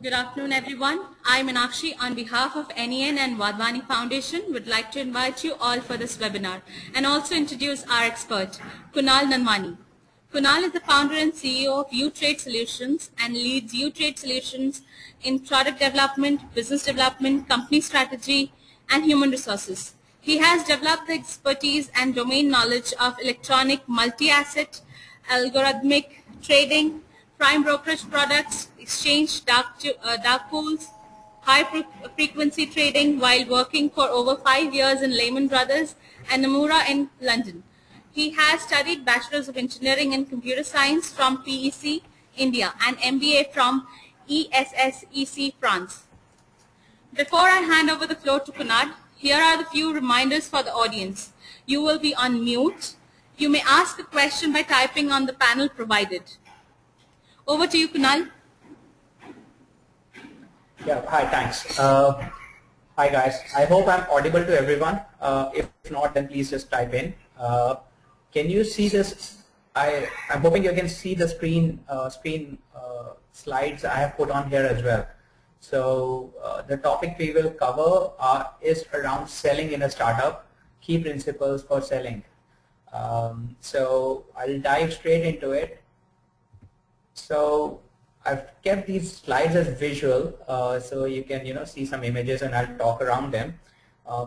Good afternoon, everyone. I, Meenakshi, on behalf of NEN and Nandwani Foundation, would like to invite you all for this webinar and also introduce our expert, Kunal Nandwani. Kunal is the founder and CEO of uTrade Solutions and leads uTrade Solutions in product development, business development, company strategy, and human resources. He has developed the expertise and domain knowledge of electronic multi-asset, algorithmic trading, prime brokerage products, exchange, dark pools, high-frequency trading while working for over 5 years in Lehman Brothers and Nomura in London. He has studied Bachelor's of Engineering in Computer Science from PEC, India, and MBA from ESSEC, France. Before I hand over the floor to Kunal, here are the few reminders for the audience. You will be on mute. You may ask a question by typing on the panel provided. Over to you, Kunal. Yeah, hi, thanks. Hi, guys. I hope I'm audible to everyone. If not, then please just type in. Can you see this? I'm hoping you can see the screen slides I have put on here as well. So the topic we will cover is around selling in a startup, key principles for selling. So I'll dive straight into it. So I've kept these slides as visual, so you can see some images and I'll talk around them.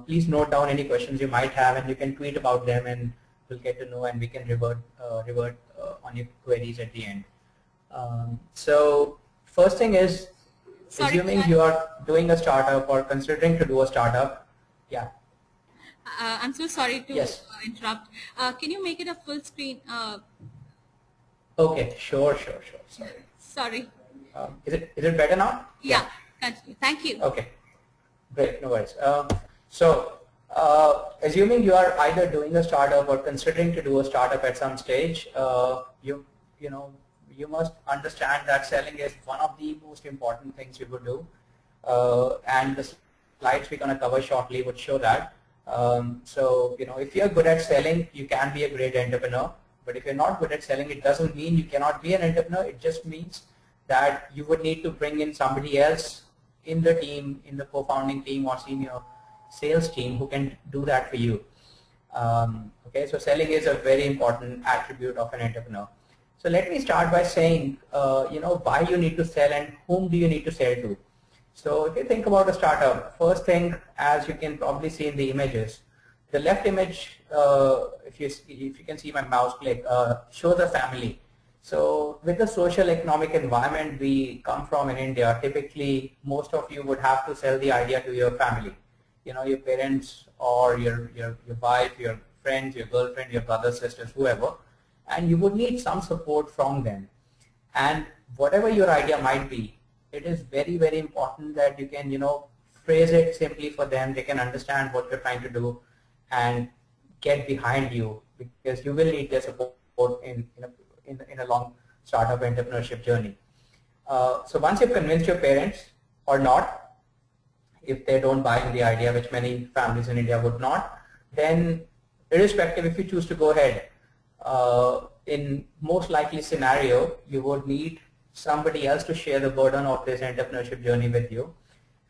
Please note down any questions you might have, and you can tweet about them, and we'll get to know, and we can revert on your queries at the end. So first thing is, assuming you are doing a startup or considering to do a startup. Yeah. I'm so sorry to interrupt. Can you make it a full screen? Okay, sure. Sorry. Is it better now? Yeah. Continue. Thank you. Okay, great, no worries. Assuming you are either doing a startup or considering to do a startup at some stage, you must understand that selling is one of the most important things you would do, and the slides we're going to cover shortly would show that. If you're good at selling, you can be a great entrepreneur. But if you're not good at selling, it doesn't mean you cannot be an entrepreneur. It just means that you would need to bring in somebody else in the team, in the co-founding team or senior sales team, who can do that for you. Okay, so selling is a very important attribute of an entrepreneur. So let me start by saying, why you need to sell and whom do you need to sell to. So if you think about a startup, first thing, as you can probably see in the images, the left image, if you can see my mouse click, shows a family. So with the social economic environment we come from in India, typically most of you would have to sell the idea to your family. Your parents or your wife, your friends, your girlfriend, your brothers, sisters, whoever, and you would need some support from them. And whatever your idea might be, it is very, very important that you can, phrase it simply for them. They can understand what you're trying to do and get behind you, because you will need their support in a long startup entrepreneurship journey. So once you've convinced your parents or not, if they don't buy in the idea, which many families in India would not, then irrespective, if you choose to go ahead, in most likely scenario, you would need somebody else to share the burden of this entrepreneurship journey with you.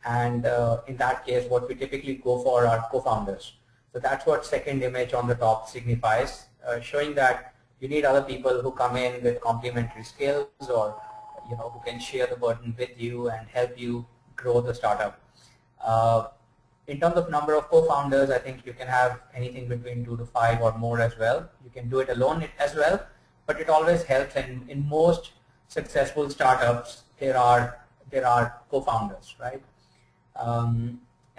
And in that case, what we typically go for are co-founders. So that's what second image on the top signifies, showing that you need other people who come in with complementary skills, or who can share the burden with you and help you grow the startup. In terms of number of co-founders, I think you can have anything between 2 to 5 or more as well. You can do it alone as well, but it always helps. And in most successful startups, there are co-founders, right?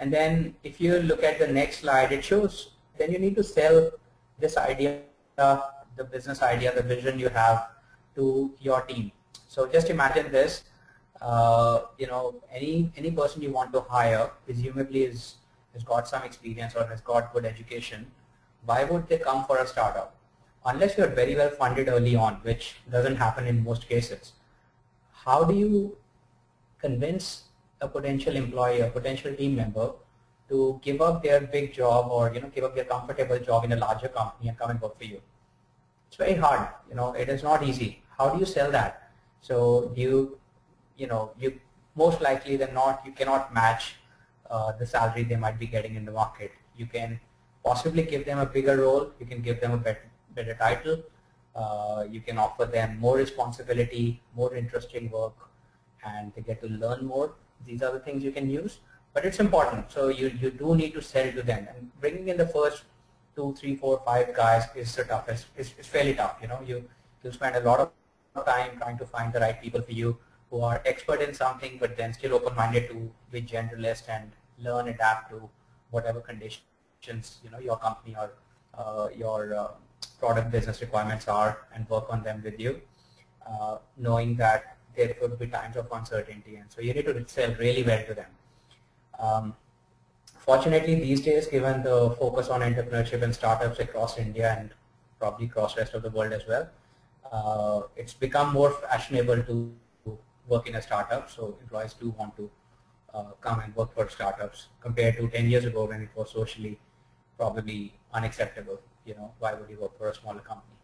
And then if you look at the next slide, it shows then you need to sell this idea, the business idea, the vision you have to your team. So just imagine this, any person you want to hire presumably has got some experience or has got good education. Why would they come for a startup? Unless you're very well funded early on, which doesn't happen in most cases. How do you convince a potential employee, a potential team member, to give up their big job or give up their comfortable job in a larger company and come and work for you? It's very hard. It is not easy. How do you sell that? So you most likely than not, you cannot match the salary they might be getting in the market. You can possibly give them a bigger role, you can give them a better title, you can offer them more responsibility, more interesting work, and they get to learn more. These are the things you can use, but it's important. So you do need to sell to them, and bringing in the first 2, 3, 4, 5 guys is the toughest. It's fairly tough. You spend a lot of time trying to find the right people for you who are expert in something, but then still open-minded to be generalist and learn, adapt to whatever conditions your company or your product business requirements are, and work on them with you, knowing that there will be times of uncertainty, and so you need to sell really well to them. Fortunately, these days, given the focus on entrepreneurship and startups across India and probably across the rest of the world as well, it's become more fashionable to work in a startup. So employees do want to come and work for startups compared to 10 years ago when it was socially probably unacceptable. Why would you work for a smaller company?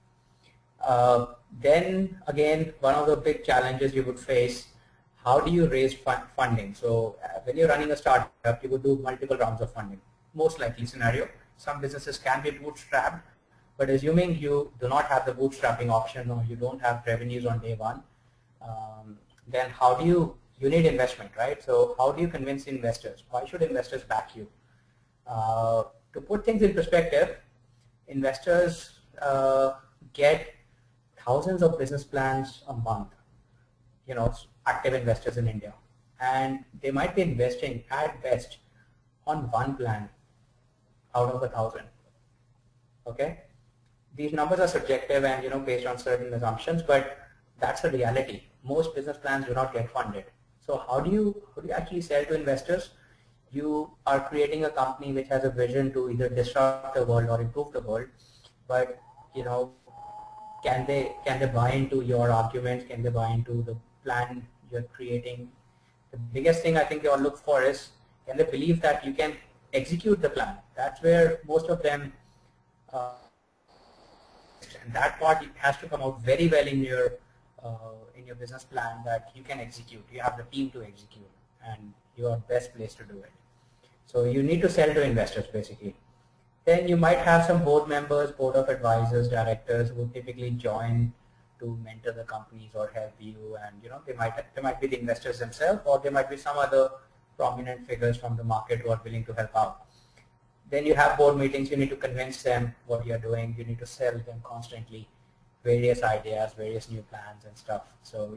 Then again, one of the big challenges you would face, how do you raise funding? So when you're running a startup, you would do multiple rounds of funding. Most likely scenario, some businesses can be bootstrapped, but assuming you do not have the bootstrapping option or you don't have revenues on day one, then how do you need investment, right? So how do you convince investors? Why should investors back you? To put things in perspective, investors get thousands of business plans a month, active investors in India, and they might be investing at best on one plan out of 1,000. Okay, these numbers are subjective and based on certain assumptions, but that's the reality. Most business plans do not get funded. So how do you actually sell to investors? You are creating a company which has a vision to either disrupt the world or improve the world, but can they buy into your arguments? Can they buy into the plan you're creating? The biggest thing I think they all look for is, can they believe that you can execute the plan? That's where most of them, and that part has to come out very well in your business plan, that you can execute. You have the team to execute, and you are best placed to do it. So you need to sell to investors basically. Then you might have some board members, board of advisors, directors who typically join to mentor the companies or help you, and they might be the investors themselves, or they might be some other prominent figures from the market who are willing to help out. Then you have board meetings. You need to convince them what you're doing. You need to sell them constantly various ideas, various new plans and stuff. So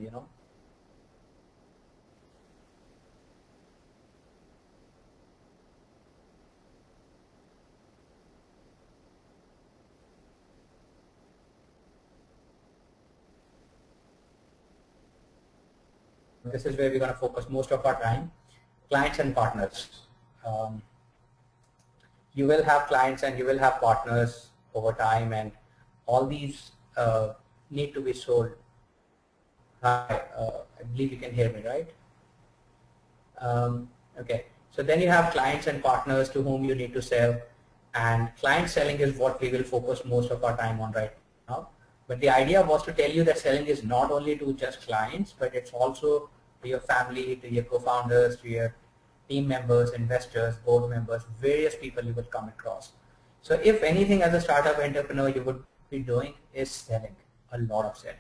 this is where we're going to focus most of our time. Clients and partners. You will have clients and you will have partners over time, and all these need to be sold. Hi, I believe you can hear me, right? Okay, so then you have clients and partners to whom you need to sell, and client selling is what we will focus most of our time on right now. But the idea was to tell you that selling is not only to just clients, but it's also to your family, to your co-founders, to your team members, investors, board members, various people you will come across. So if anything as a startup entrepreneur you would be doing is selling, a lot of selling.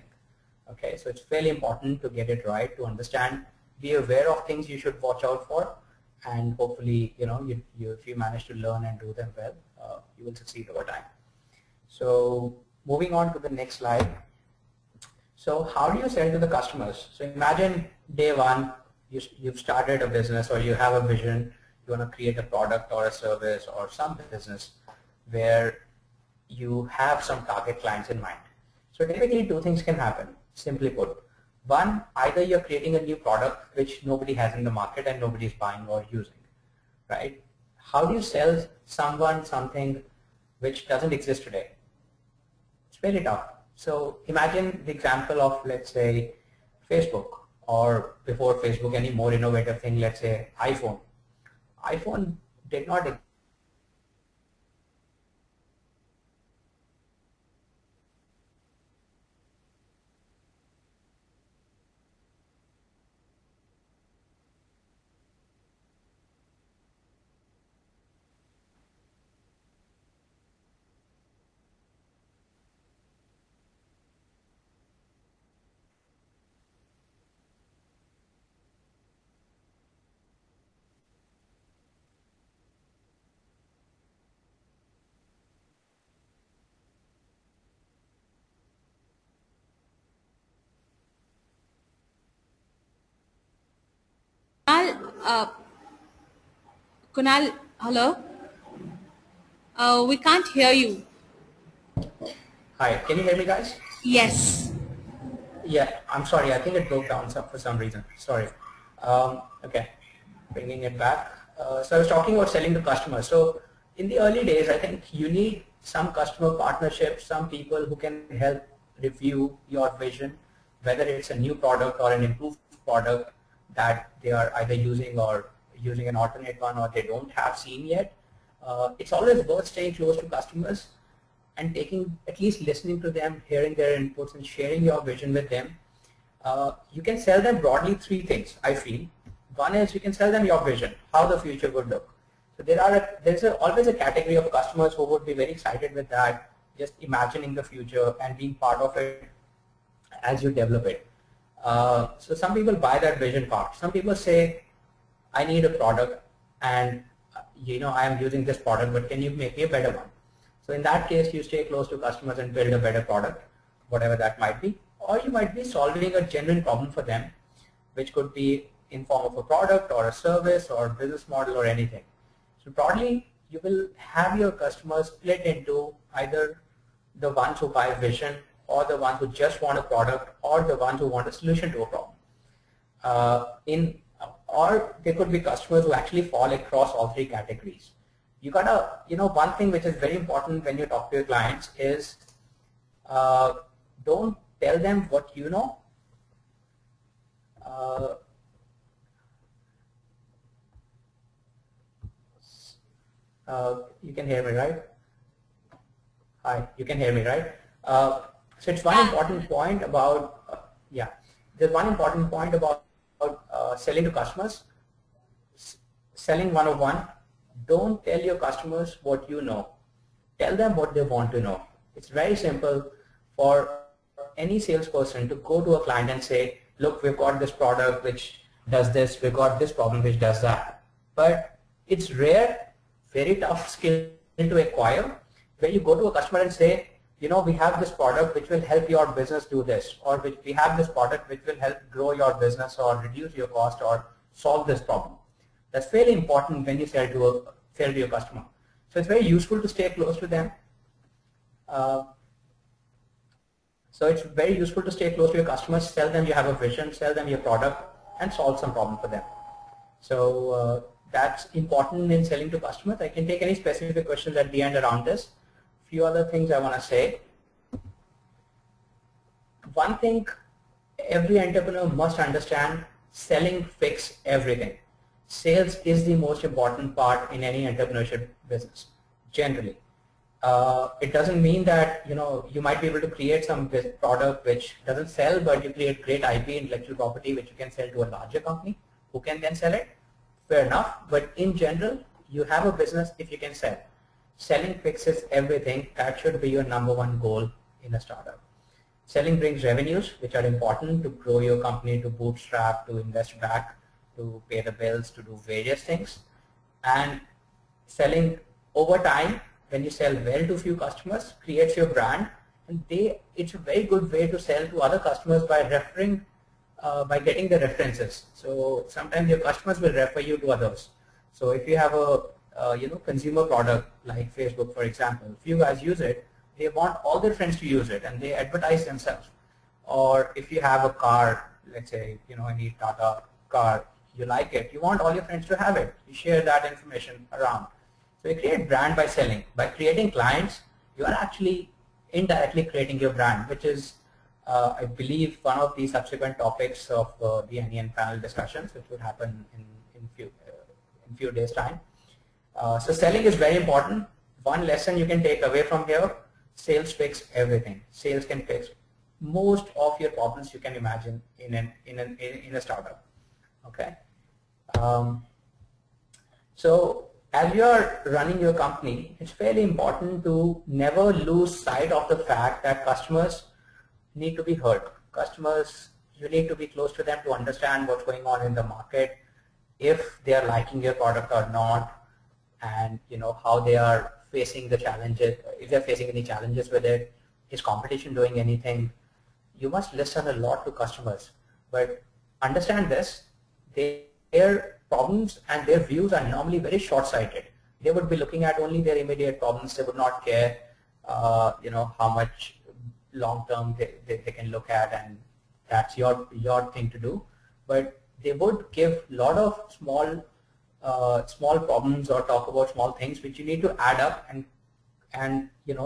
Okay, so it's fairly important to get it right, to understand, be aware of things you should watch out for, and hopefully, if you manage to learn and do them well, you will succeed over time. So moving on to the next slide. So how do you sell to the customers? So imagine day one, you've started a business, or you have a vision, you want to create a product or a service or some business where you have some target clients in mind. So typically two things can happen, simply put. One, either you're creating a new product which nobody has in the market and nobody is buying or using, right? How do you sell someone something which doesn't exist today? It's very tough. So imagine the example of, let's say, Facebook, or before Facebook, any more innovative thing, let's say iPhone. iPhone did not exist. Uh, Kunal, hello? We can't hear you. Hi, can you hear me, guys? Yes. Yeah, I'm sorry. I think it broke down for some reason. Sorry. Okay, bringing it back. So I was talking about selling to customers. So in the early days, I think you need some customer partnerships, some people who can help review your vision, whether it's a new product or an improved product that they are either using or using an alternate one or they don't have seen yet. It's always worth staying close to customers and taking, at least listening to them, hearing their inputs and sharing your vision with them. You can sell them broadly three things, I feel. One is you can sell them your vision, how the future would look. So there's always a category of customers who would be very excited with that, just imagining the future and being part of it as you develop it. So some people buy that vision part. Some people say, I need a product and I am using this product, but can you make me a better one? So in that case, you stay close to customers and build a better product, whatever that might be. Or you might be solving a genuine problem for them, which could be in form of a product or a service or business model or anything. So broadly, you will have your customers split into either the ones who buy vision or the ones who just want a product or the ones who want a solution to a problem. Or there could be customers who actually fall across all three categories. You gotta, one thing which is very important when you talk to your clients is don't tell them what you know. You can hear me, right? Hi, you can hear me, right? So it's one important point about, there's one important point about selling to customers. Selling 101, don't tell your customers what you know. Tell them what they want to know. It's very simple for any salesperson to go to a client and say, look, we've got this product which does this, we've got this problem which does that. But it's rare, very tough skill to acquire, where you go to a customer and say, we have this product which will help your business do this, or we have this product which will help grow your business or reduce your cost or solve this problem. That's fairly important when you sell to your customer. So it's very useful to stay close to them. So it's very useful to stay close to your customers, tell them you have a vision, sell them your product, and solve some problem for them. So that's important in selling to customers. I can take any specific questions at the end around this. Few other things I want to say. One thing every entrepreneur must understand, selling fixes everything. Sales is the most important part in any entrepreneurship business, generally. It doesn't mean that you might be able to create some product which doesn't sell, but you create great IP, intellectual property, which you can sell to a larger company who can then sell it. Fair enough, but in general, you have a business if you can sell. Selling fixes everything. That should be your #1 goal in a startup. Selling brings revenues, which are important to grow your company, to bootstrap, to invest back, to pay the bills, to do various things. And selling over time, when you sell well to few customers, creates your brand, and it's a very good way to sell to other customers by referring, by getting the references. So sometimes your customers will refer you to others. So if you have a consumer product like Facebook, for example, if you guys use it, they want all their friends to use it and they advertise themselves. Or if you have a car, let's say, I need Tata car, you like it, you want all your friends to have it. You share that information around. So you create brand by selling. By creating clients, you are actually indirectly creating your brand, which is, I believe, one of the subsequent topics of the NEN panel discussions, which will happen in few days' time. So selling is very important. One lesson you can take away from here: sales fix everything. Sales can fix most of your problems you can imagine in a startup. Okay. So as you are running your company, it's fairly important to never lose sight of the fact that customers need to be heard. Customers, you need to be close to them to understand what's going on in the market, if they are liking your product or not, and how they are facing the challenges, if they're facing any challenges with it, is competition doing anything. You must listen a lot to customers, but understand this, their problems and their views are normally very short-sighted. They would be looking at only their immediate problems. They would not care, how much long-term they can look at, and that's your thing to do. But they would give a lot of small problems or talk about small things which you need to add up and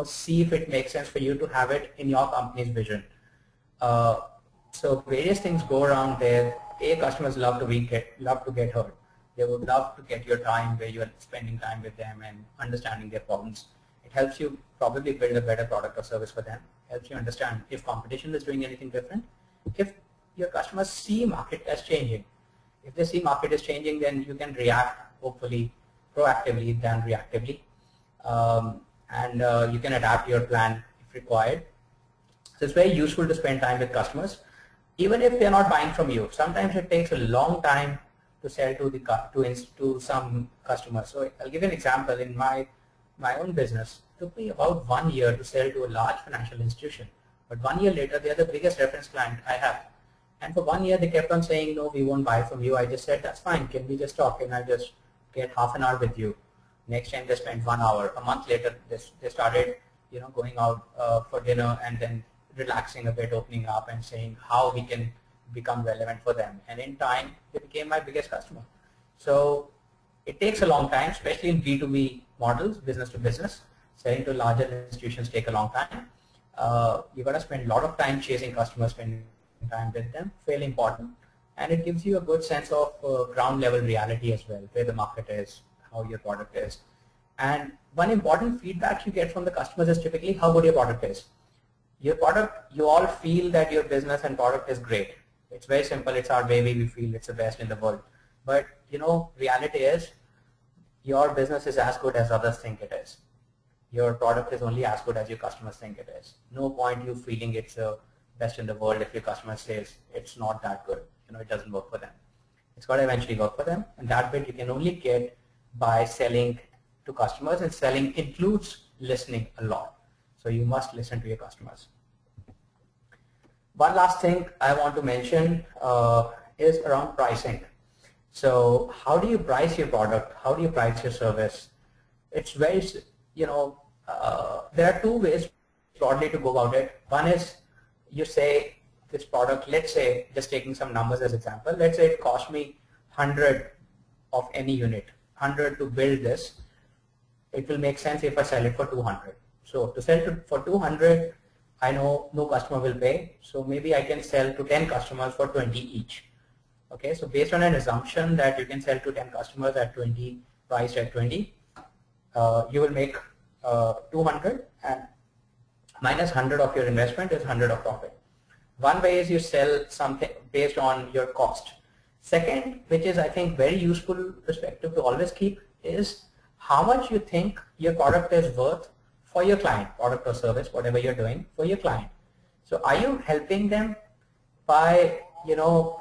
see if it makes sense for you to have it in your company's vision. So various things go around there. Customers love to get heard. They would love to get your time where you are spending time with them and understanding their problems. It helps you probably build a better product or service for them. Helps you understand if competition is doing anything different. If your customers see market as changing, if they see market is changing, then you can react hopefully proactively than reactively, and you can adapt your plan if required. So it's very useful to spend time with customers, even if they're not buying from you. Sometimes it takes a long time to sell to some customers. So I'll give you an example. In my own business, it took me about 1 year to sell to a large financial institution. But 1 year later, they're the biggest reference client I have. And for 1 year, they kept on saying, no, we won't buy from you. I just said, that's fine. Can we just talk? And I'll just get half an hour with you. Next time they spent 1 hour. A month later, they started, going out for dinner and then relaxing a bit, opening up and saying how we can become relevant for them. And in time, they became my biggest customer. So it takes a long time, especially in B2B models, business to business. Selling to larger institutions take a long time. You got to spend a lot of time chasing customers, spending time with them, fairly important. And it gives you a good sense of ground level reality as well, where the market is, how your product is. And one important feedback you get from the customers is typically how good your product is. Your product, you all feel that your business and product is great. It's very simple. It's our baby. We feel it's the best in the world. But reality is your business is as good as others think it is. Your product is only as good as your customers think it is. No point you feeling it's the best in the world if your customer says it's not that good. It doesn't work for them. It's got to eventually work for them. And that bit you can only get by selling to customers, and selling includes listening a lot. So you must listen to your customers. One last thing I want to mention is around pricing. So how do you price your product? How do you price your service? It's very, there are two ways broadly to go about it. One is you say this product, let's say, just taking some numbers as example, let's say it cost me 100 of any unit, 100 to build this. It will make sense if I sell it for 200. So to sell for 200, I know no customer will pay. So maybe I can sell to 10 customers for 20 each. Okay, so based on an assumption that you can sell to 10 customers at 20, priced at 20, you will make 200, and minus 100 of your investment is 100 of profit. One way is you sell something based on your cost. Second, which is I think very useful perspective to always keep, is how much you think your product is worth for your client, product or service, whatever you're doing for your client. So are you helping them by,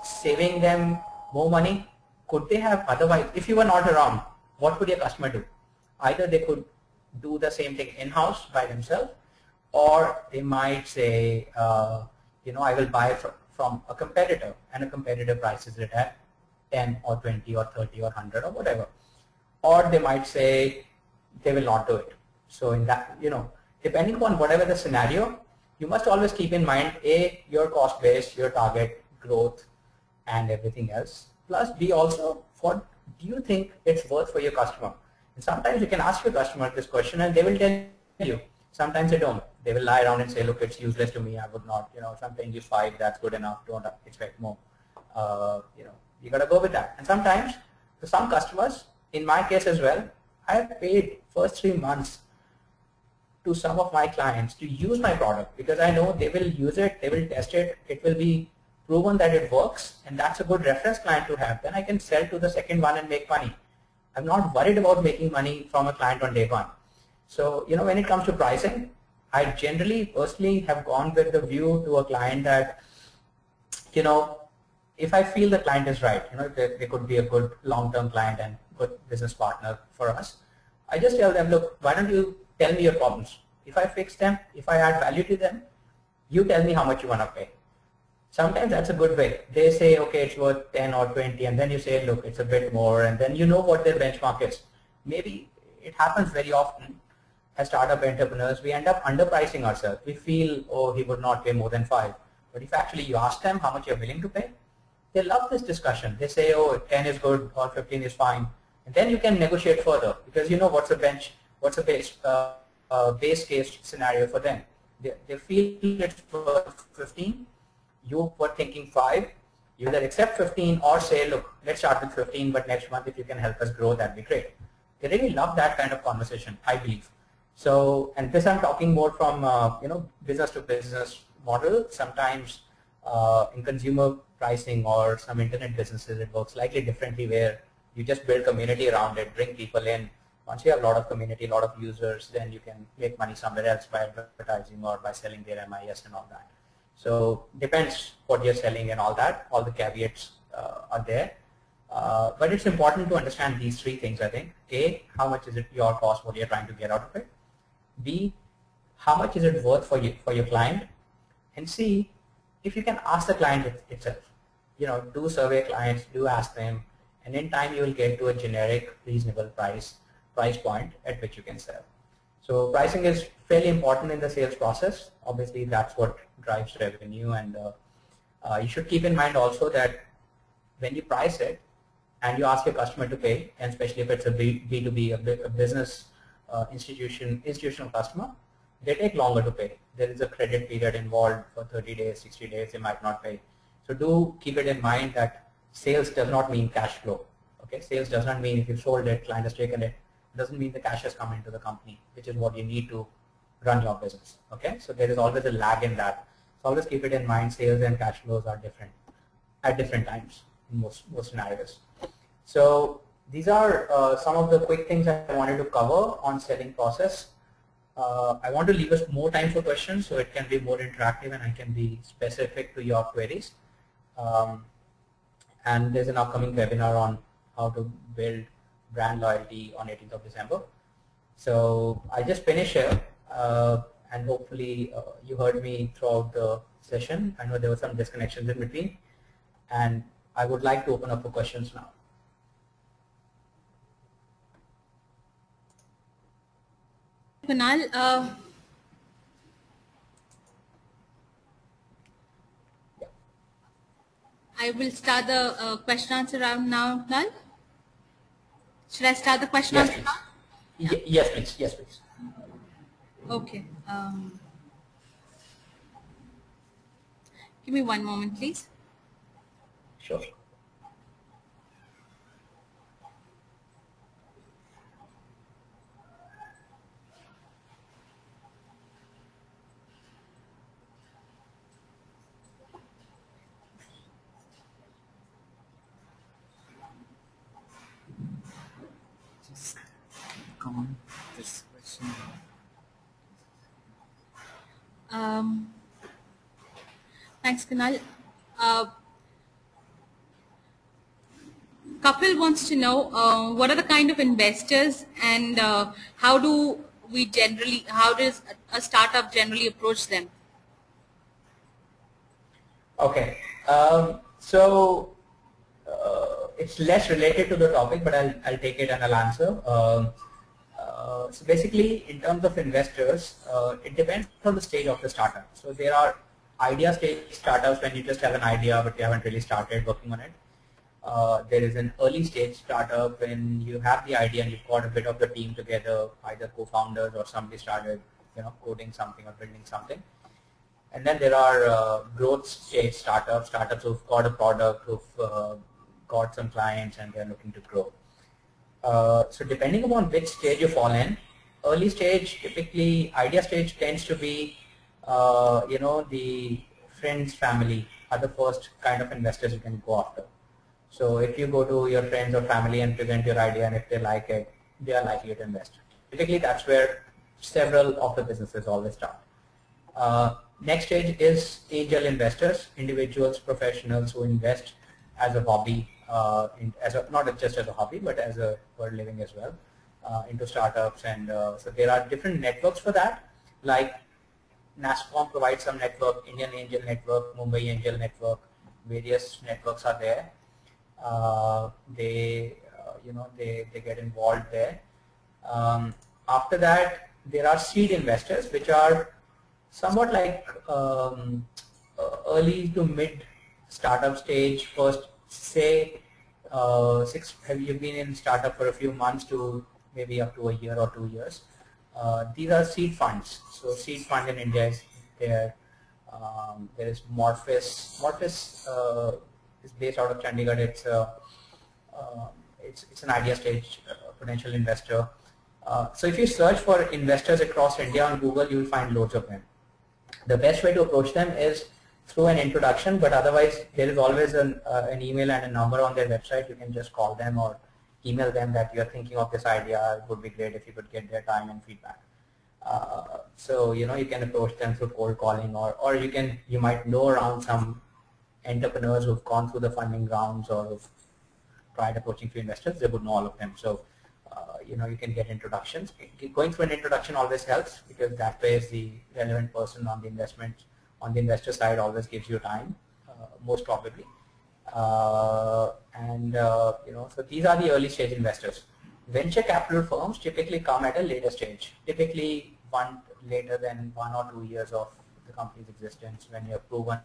saving them more money? Could they have otherwise, if you were not around, what would your customer do? Either they could do the same thing in-house by themselves, or they might say, I will buy from a competitor, and a competitor prices it at 10 or 20 or 30 or 100 or whatever. Or they might say they will not do it. So in that, depending upon whatever the scenario, you must always keep in mind A, your cost base, your target, growth, and everything else. Plus B, also, what do you think it's worth for your customer? And sometimes you can ask your customer this question and they will tell you. Sometimes they don't. They will lie around and say, look, it's useless to me. I would not, something is 5, that's good enough. Don't expect more. You got to go with that. And sometimes, for some customers, in my case as well, I have paid first 3 months to some of my clients to use my product because I know they will use it, they will test it, it will be proven that it works, and that's a good reference client to have. Then I can sell to the second one and make money. I'm not worried about making money from a client on day one. So, when it comes to pricing, I generally personally have gone with the view to a client that, if I feel the client is right, they could be a good long-term client and good business partner for us, I just tell them, look, why don't you tell me your problems? If I fix them, if I add value to them, you tell me how much you want to pay. Sometimes that's a good way. They say, okay, it's worth 10 or 20, and then you say, look, it's a bit more, and then you know what their benchmark is. Maybe it happens very often as startup entrepreneurs, we end up underpricing ourselves. We feel, oh, he would not pay more than 5. But if actually you ask them how much you're willing to pay, they love this discussion. They say, oh, 10 is good or 15 is fine. And then you can negotiate further because you know what's a base case scenario for them. They feel it's worth 15. You were thinking 5. You either accept 15 or say, look, let's start with 15, but next month if you can help us grow, that'd be great. They really love that kind of conversation, I believe. So, and this I'm talking more from business to business model. Sometimes in consumer pricing or some internet businesses, it works slightly differently where you just build community around it, bring people in. Once you have a lot of community, a lot of users, then you can make money somewhere else by advertising or by selling their MIS and all that. So depends what you're selling and all that. All the caveats are there. But it's important to understand these 3 things, I think. A, how much is it your cost, what you're trying to get out of it. B, how much is it worth for your client. And C, if you can ask the client itself. Do survey clients, do ask them, and in time you will get to a generic, reasonable price point at which you can sell. So pricing is fairly important in the sales process. Obviously, that's what drives revenue, and you should keep in mind also that when you price it and you ask your customer to pay, and especially if it's a B2B, a business institutional customer, they take longer to pay. There is a credit period involved for 30 days, 60 days, they might not pay. So do keep it in mind that sales does not mean cash flow. Okay, sales does not mean if you sold it, client has taken it, doesn't mean the cash has come into the company, which is what you need to run your business. Okay, so there is always a lag in that. So always keep it in mind, sales and cash flows are different at different times in most scenarios. So these are some of the quick things I wanted to cover on selling process. I want to leave us more time for questions so it can be more interactive and I can be specific to your queries. And there's an upcoming webinar on how to build brand loyalty on 18th of December. So I just finish here and hopefully you heard me throughout the session. I know there were some disconnections in between, and I would like to open up for questions now. Kunal, I will start the question answer round now, Kunal. Should I start the question answer round? Yes, please. Yes, please. Okay. Give me one moment, please. Sure. This question. Thanks, Kunal. Kapil wants to know what are the kind of investors and how does a startup generally approach them? Okay. It's less related to the topic, but I'll take it and I'll answer. So basically, in terms of investors, it depends on the stage of the startup. So there are idea stage startups when you just have an idea but you haven't really started working on it. There is an early stage startup when you have the idea and you've got a bit of the team together, either co-founders or somebody started, coding something or building something. And then there are growth stage startups who've got a product, who've got some clients and they're looking to grow. So depending upon which stage you fall in, early stage, typically idea stage tends to be, the friends, family are the first kind of investors you can go after. So if you go to your friends or family and present your idea and if they like it, they are likely to invest. Typically that's where several of the businesses always start. Next stage is angel investors, individuals, professionals who invest as a hobby, not just as a hobby, but as a for a living as well, into startups. And so there are different networks for that. Like NASSCOM provides some network, Indian Angel Network, Mumbai Angel Network, various networks are there. They get involved there. After that, there are seed investors, which are somewhat like early to mid startup stage. First, say have you been in startup for a few months to maybe up to a year or 2 years. These are seed funds. So seed fund in India is there. There is Morphis. Morphis is based out of Chandigarh. It's an idea stage potential investor. So if you search for investors across India on Google, you will find loads of them. The best way to approach them is through an introduction, but otherwise there is always an email and a number on their website. You can just call them or email them that you are thinking of this idea. It would be great if you could get their time and feedback. So you can approach them through cold calling, or you might know around some entrepreneurs who've gone through the funding rounds or who've tried approaching few investors. They would know all of them. So you can get introductions. Going through an introduction always helps, because that way the relevant person on the investor side always gives you time, most probably. So these are the early stage investors. Venture capital firms typically come at a later stage, typically later than 1 or 2 years of the company's existence, when you have proven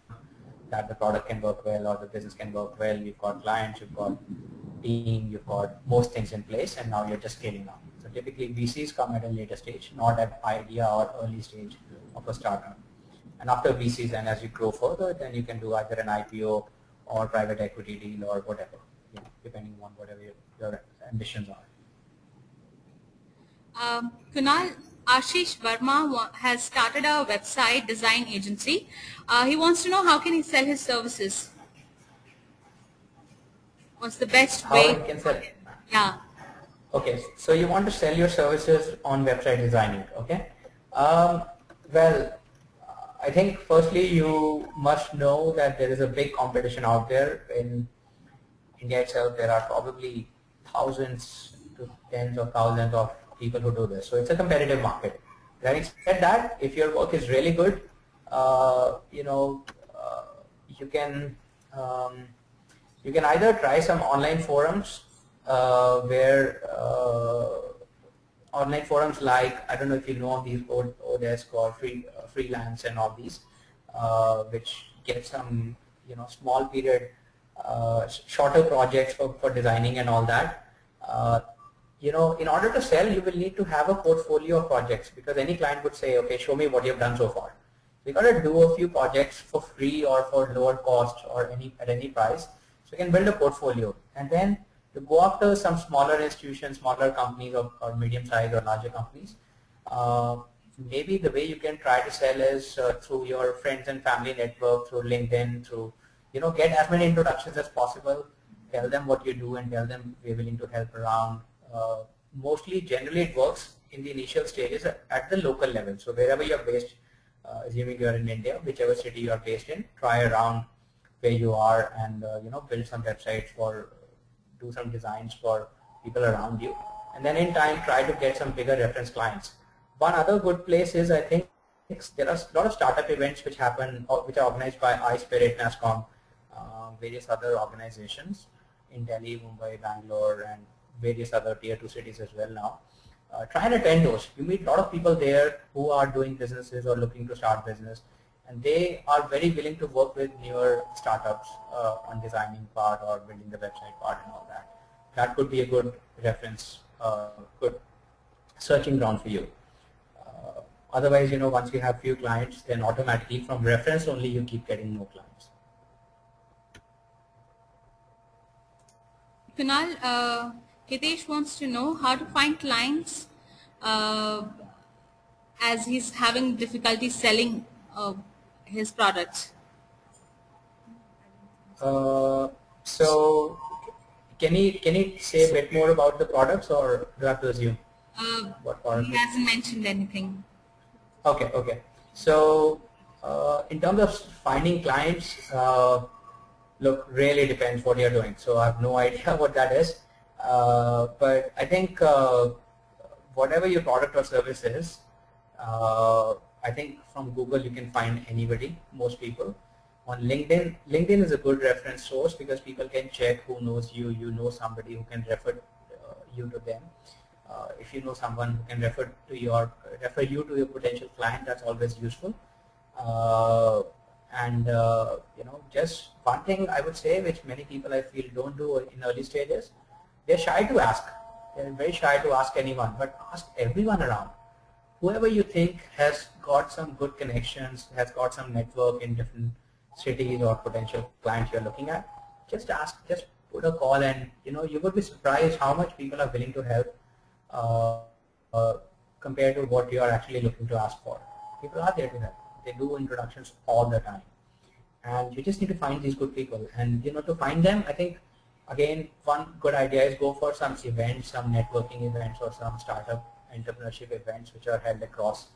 that the product can work well or the business can work well. You've got clients, you've got team, you've got most things in place, and now you're just scaling up. So typically VCs come at a later stage, not at idea or early stage of a startup. And after VCs, and as you grow further, then you can do either an IPO or private equity deal or whatever, depending on whatever your ambitions are. Kunal, Ashish Verma has started a website design agency. He wants to know how can he sell his services. What's the best way? How he can sell? Yeah. Okay, so you want to sell your services on website designing, okay? Well, I think firstly you must know that there is a big competition out there. In India itself, there are probably thousands to tens of thousands of people who do this. So it's a competitive market. Having said that, if your work is really good, you can either try some online forums where online forums like, I don't know if you know of these, Odesk or Freelance and all these, which get some small period, shorter projects for designing and all that. In order to sell, you will need to have a portfolio of projects, because any client would say, okay, show me what you've done so far. So you got to do a few projects for free or for lower cost or at any price. So you can build a portfolio, and then to go after some smaller institutions, smaller companies or medium sized or larger companies. Maybe the way you can try to sell is through your friends and family network, through LinkedIn, through get as many introductions as possible. Tell them what you do and tell them we're willing to help around. Generally it works in the initial stages at the local level. So wherever you're based, assuming you're in India, whichever city you are based in, try around where you are and build some websites do some designs for people around you, and then in time try to get some bigger reference clients. One other good place is, I think, there are a lot of startup events which happen, which are organized by iSpirit, NASSCOM, various other organizations in Delhi, Mumbai, Bangalore, and various other tier 2 cities as well now. Try and attend those. You meet a lot of people there who are doing businesses or looking to start business, and they are very willing to work with newer startups on designing part or building the website part and all that. That could be a good reference, good searching ground for you. Otherwise, once you have few clients, then automatically from reference only you keep getting more clients. Kunal, Hitesh wants to know how to find clients as he's having difficulty selling his products. So can he say a bit more about the products, or do I have to assume? What product? He hasn't mentioned anything. Okay. So in terms of finding clients, look, really depends what you're doing. So I have no idea what that is. But I think whatever your product or service is, I think from Google you can find anybody, most people. On LinkedIn, LinkedIn is a good reference source because people can check who knows you. You know somebody who can refer you to them. If you know someone who can refer you to your potential client, that's always useful. Just one thing I would say, which many people I feel don't do in early stages, they're shy to ask. They're very shy to ask anyone, but ask everyone around. Whoever you think has got some good connections, has got some network in different cities or potential clients you're looking at, just ask, just put a call, and you will be surprised how much people are willing to help compared to what you are actually looking to ask for. People are there to help. They do introductions all the time, and you just need to find these good people. And to find them, I think again one good idea is go for some events, some networking events, or some startup entrepreneurship events which are held across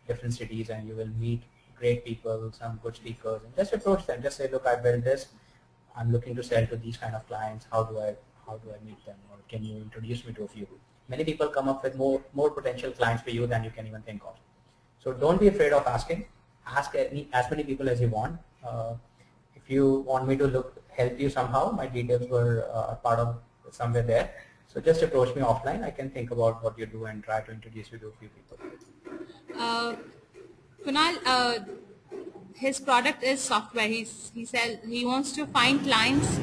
different cities, and you will meet great people, some good speakers, and just approach them. Just say, look, I built this. I'm looking to sell to these kind of clients. How do I meet them, or can you introduce me to a few? Many people come up with more potential clients for you than you can even think of. So don't be afraid of asking. Ask as many people as you want. If you want me to help you somehow, my details were part of somewhere there. So just approach me offline. I can think about what you do and try to introduce you to a few people. Kunal, his product is software. He wants to find clients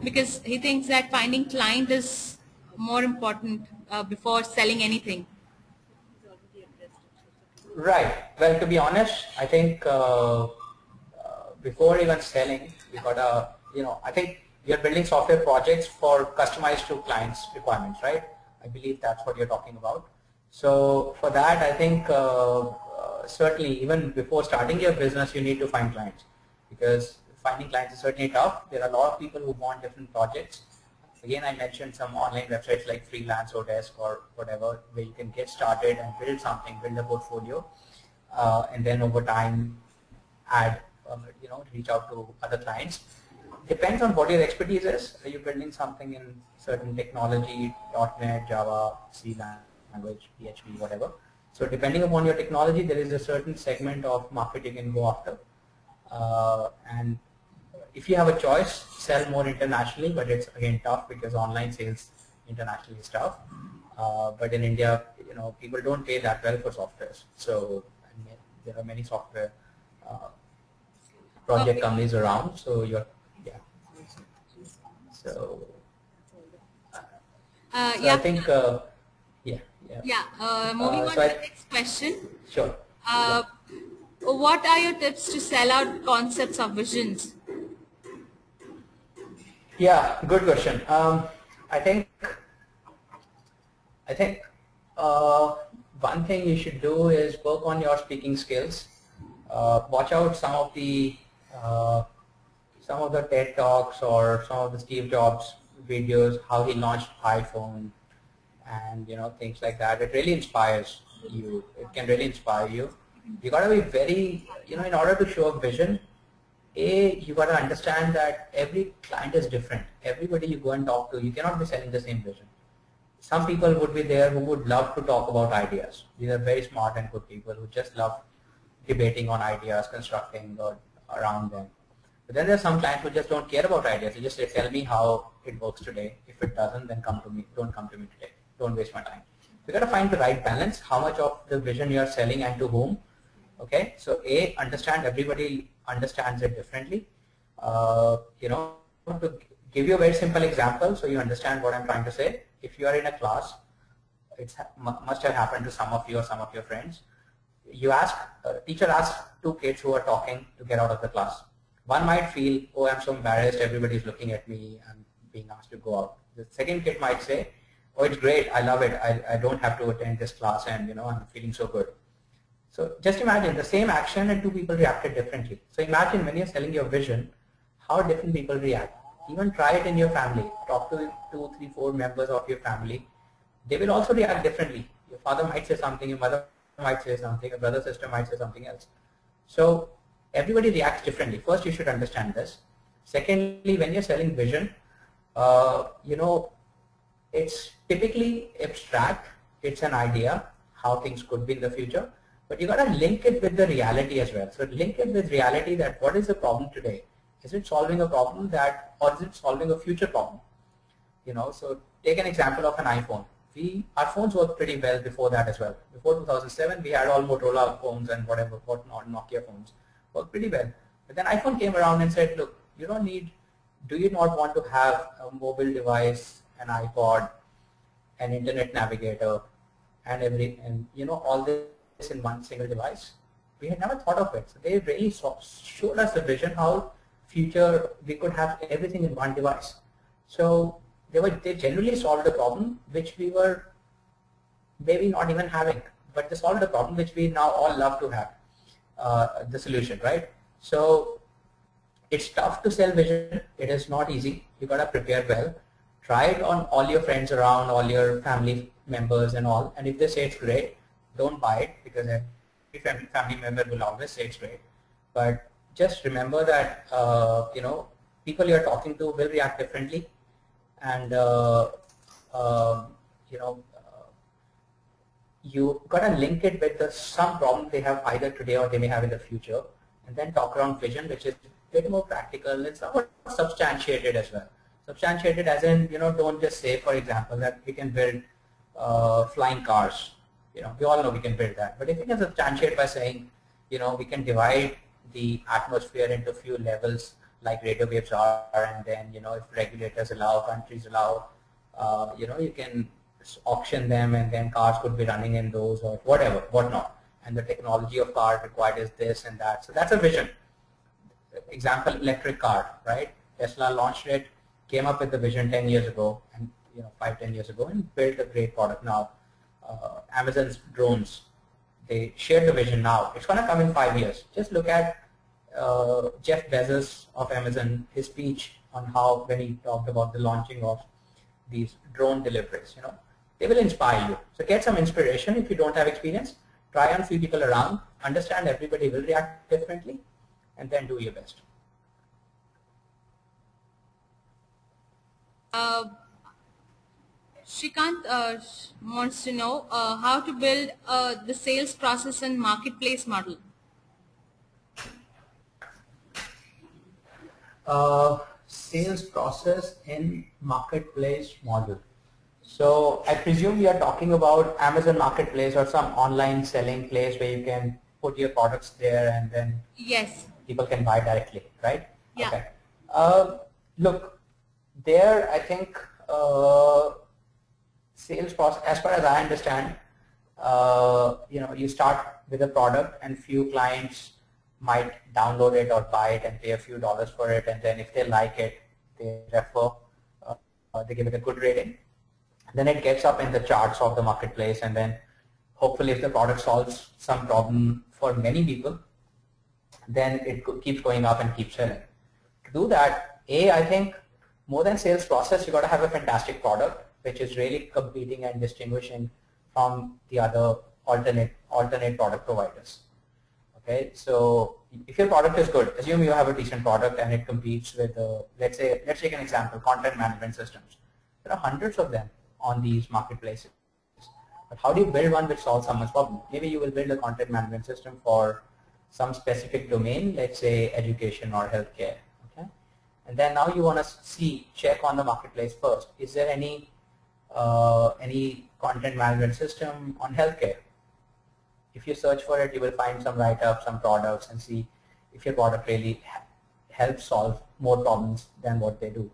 because he thinks that finding client is more important before selling anything. Right. Well, to be honest, I think before even selling, we gotta, I think you're building software projects for customized to clients' requirements, right? I believe that's what you're talking about. So for that, I think certainly even before starting your business, you need to find clients, because finding clients is certainly tough. There are a lot of people who want different projects. Again, I mentioned some online websites like Freelance or Desk or whatever, where you can get started and build something, build a portfolio, and then over time add, reach out to other clients. Depends on what your expertise is. Are you building something in certain technology, .NET, Java, C language, PHP, whatever? So depending upon your technology, there is a certain segment of market you can go after. And if you have a choice, sell more internationally, but it's again tough because online sales internationally is tough. But in India, people don't pay that well for softwares. So there are many software project companies around. So So I think moving on to the next question. Sure. What are your tips to sell out concepts of visions? Yeah, good question. I think one thing you should do is work on your speaking skills. Watch out some of the TED Talks or some of the Steve Jobs videos, how he launched iPhone, and things like that. It really inspires you. It can really inspire you. You got to be very, in order to show a vision, you got to understand that every client is different. Everybody you go and talk to, you cannot be selling the same vision. Some people would be there who would love to talk about ideas. These are very smart and good people who just love debating on ideas, constructing or around them. But then there are some clients who just don't care about ideas. They just say, tell me how it works today. If it doesn't, then come to me. Don't come to me today. Don't waste my time. So you got to find the right balance. How much of the vision you are selling and to whom? Okay. So understand everybody understands it differently. To give you a very simple example, so you understand what I'm trying to say. If you are in a class, it must have happened to some of you or some of your friends. Teacher asks two kids who are talking to get out of the class. One might feel, oh, I'm so embarrassed, everybody's looking at me, I'm being asked to go out. The second kid might say, oh, it's great, I love it, I don't have to attend this class, and I'm feeling so good. So just imagine the same action and two people reacted differently. So imagine when you're selling your vision, how different people react. Even try it in your family. Talk to 2, 3, 4 members of your family. They will also react differently. Your father might say something, your mother might say something, your brother, sister might say something else. So everybody reacts differently. First, you should understand this. Secondly, when you're selling vision, it's typically abstract. It's an idea, how things could be in the future. but you got to link it with the reality as well. So link it with reality that what is the problem today? Is it solving a problem that, or is it solving a future problem? You know, so take an example of an iPhone. Our phones worked pretty well before that as well. Before 2007, we had all Motorola phones and whatnot, Nokia phones worked pretty well. But then iPhone came around and said, look, you don't need, do you not want to have a mobile device, an iPod, an internet navigator, and you know, all this in one single device? We had never thought of it. So they really showed us the vision how future we could have everything in one device. So they generally solved a problem which we were maybe not even having, but they solved a problem which we now all love to have the solution, right? So it's tough to sell vision. It is not easy. You got to prepare well. Try it on all your friends around, all your family members and all. And if they say it's great, don't buy it, because every family member will always say it's great. But just remember that you know, people you're talking to will react differently, and you know, you gotta link it with some problem they have either today or they may have in the future, and then talk around vision, which is a bit more practical. It's somewhat substantiated as well. Substantiated as in, you know, don't just say, for example, that we can build flying cars. You know, we all know we can build that. But if you can substantiate by saying, you know, we can divide the atmosphere into few levels like radio waves are, and then, you know, if regulators allow, countries allow, you know, you can auction them, and then cars could be running in those or whatever, whatnot. And the technology of car required is this and that. So that's a vision. Example, electric car, right? Tesla launched it, came up with the vision 10 years ago, and, you know, 5-10 years ago, and built a great product now. Amazon's drones, they shared the vision now. It's going to come in 5 years. Just look at Jeff Bezos of Amazon, his speech on how, when he talked about the launching of these drone deliveries, you know, they will inspire you. So get some inspiration. If you don't have experience, try on a few people around, understand everybody will react differently, and then do your best. Shrikant wants to know how to build the sales process and marketplace model. Sales process in marketplace model. So I presume we are talking about Amazon Marketplace or some online selling place where you can put your products there and then Yes. people can buy directly, right? Yeah. Okay. Look, there I think sales process, as far as I understand, you know, you start with a product and few clients might download it or buy it and pay a few dollars for it, and then if they like it, they refer, they give it a good rating. Then it gets up in the charts of the marketplace, and then hopefully if the product solves some problem for many people, then it keeps going up and keeps selling. To do that, I think more than sales process, you got to have a fantastic product which is really competing and distinguishing from the other alternate product providers. Okay, so if your product is good, assume you have a decent product and it competes with, let's take an example, content management systems. There are hundreds of them on these marketplaces. But how do you build one which solves someone's problem? Maybe you will build a content management system for some specific domain, let's say education or healthcare. Okay, and then now you want to check on the marketplace first. Is there any content management system on healthcare? If you search for it, you will find some write-ups, some products, and see if your product really helps solve more problems than what they do.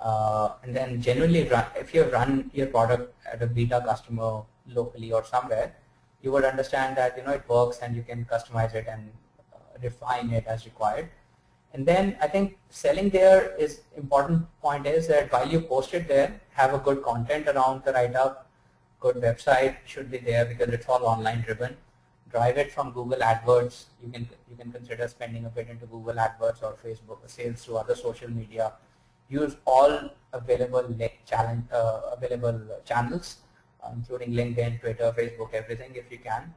And then generally, if you run your product at a beta customer locally or somewhere, you would understand that, you know, it works and you can customize it and refine it as required. And then I think selling there is important point is that while you post it there, have a good content around the write-up, good website should be there because it's all online driven. Drive it from Google AdWords. You can consider spending a bit into Google AdWords or Facebook sales through other social media. Use all available channels, including LinkedIn, Twitter, Facebook, everything if you can.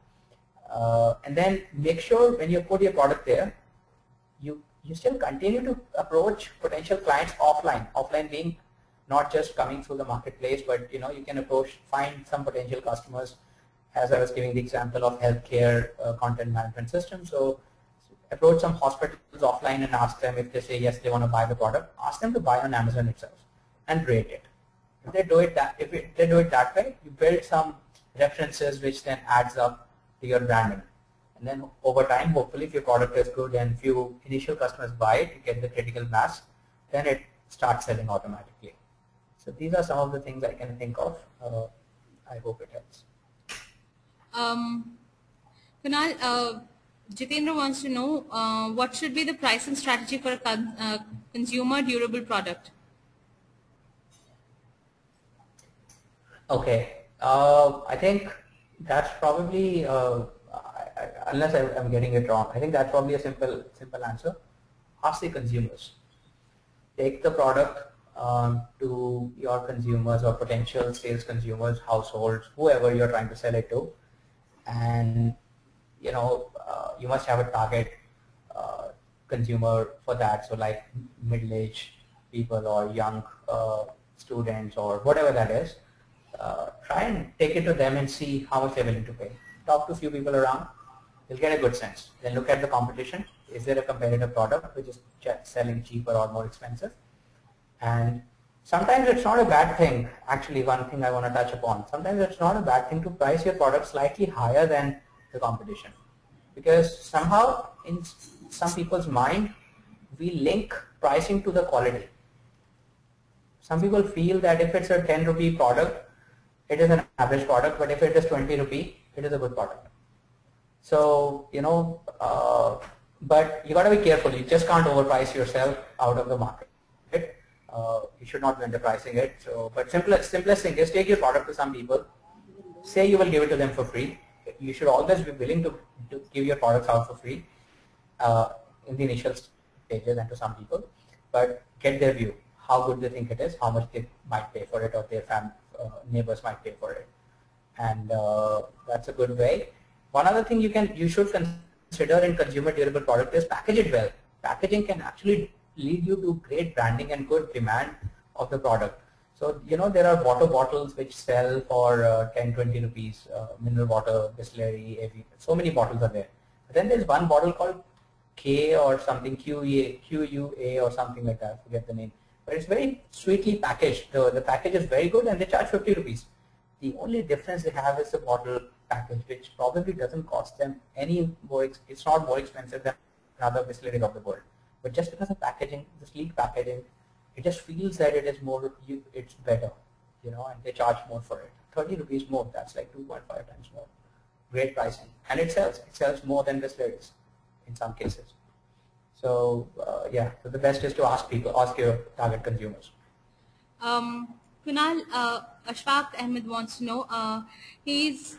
And then make sure when you put your product there, you still continue to approach potential clients offline. Offline being not just coming through the marketplace, but, you know, you can find some potential customers as I was giving the example of healthcare content management system. So approach some hospitals offline and ask them if they say yes, they want to buy the product. Ask them to buy on Amazon itself and rate it. If they do it that way, you build some references which then adds up to your branding. And then over time, hopefully, if your product is good and few initial customers buy it, you get the critical mass, then it starts selling automatically. So these are some of the things I can think of. I hope it helps. Kunal, Jitendra wants to know what should be the pricing strategy for a consumer durable product? Okay, I think that's probably, unless I'm getting it wrong, I think that's probably a simple answer. Ask the consumers. Take the product to your consumers or potential sales consumers, households, whoever you're trying to sell it to, and you must have a target consumer for that. So like middle-aged people or young students or whatever that is. Try and take it to them and see how much they're willing to pay. Talk to a few people around. You'll get a good sense. Then look at the competition. Is there a competitive product which is selling cheaper or more expensive? And sometimes it's not a bad thing. Actually, one thing I want to touch upon. Sometimes it's not a bad thing to price your product slightly higher than the competition. Because somehow in some people's mind, we link pricing to the quality. Some people feel that if it's a 10 rupee product, it is an average product, but if it is 20 rupee, it is a good product. So, but you got to be careful. You just can't overprice yourself out of the market. You should not be underpricing it. So, but simplest thing is take your product to some people. Say you will give it to them for free. You should always be willing to give your products out for free in the initial stages and to some people. But get their view. How good they think it is, how much they might pay for it, or their neighbors might pay for it, and that's a good way. One other thing you should consider in consumer durable product is package it well. Packaging can actually lead you to great branding and good demand of the product. So there are water bottles which sell for 10-20 rupees, mineral water, Bisleri, so many bottles are there. But then there's one bottle called K or something, QUA or something like that, I forget the name. But it's very sweetly packaged. The package is very good and they charge 50 rupees. The only difference they have is the bottle package, which probably doesn't cost them any more. It's not more expensive than other Bisleri of the world. But just because of packaging, the sleek packaging, it just feels that it is more, it's better, and they charge more for it. 30 rupees more, that's like 2.5 times more. Great pricing. And it sells more than Bisleri's in some cases. So yeah, so the best is to ask your target consumers. Kunal, Ashfaq Ahmed wants to know, he's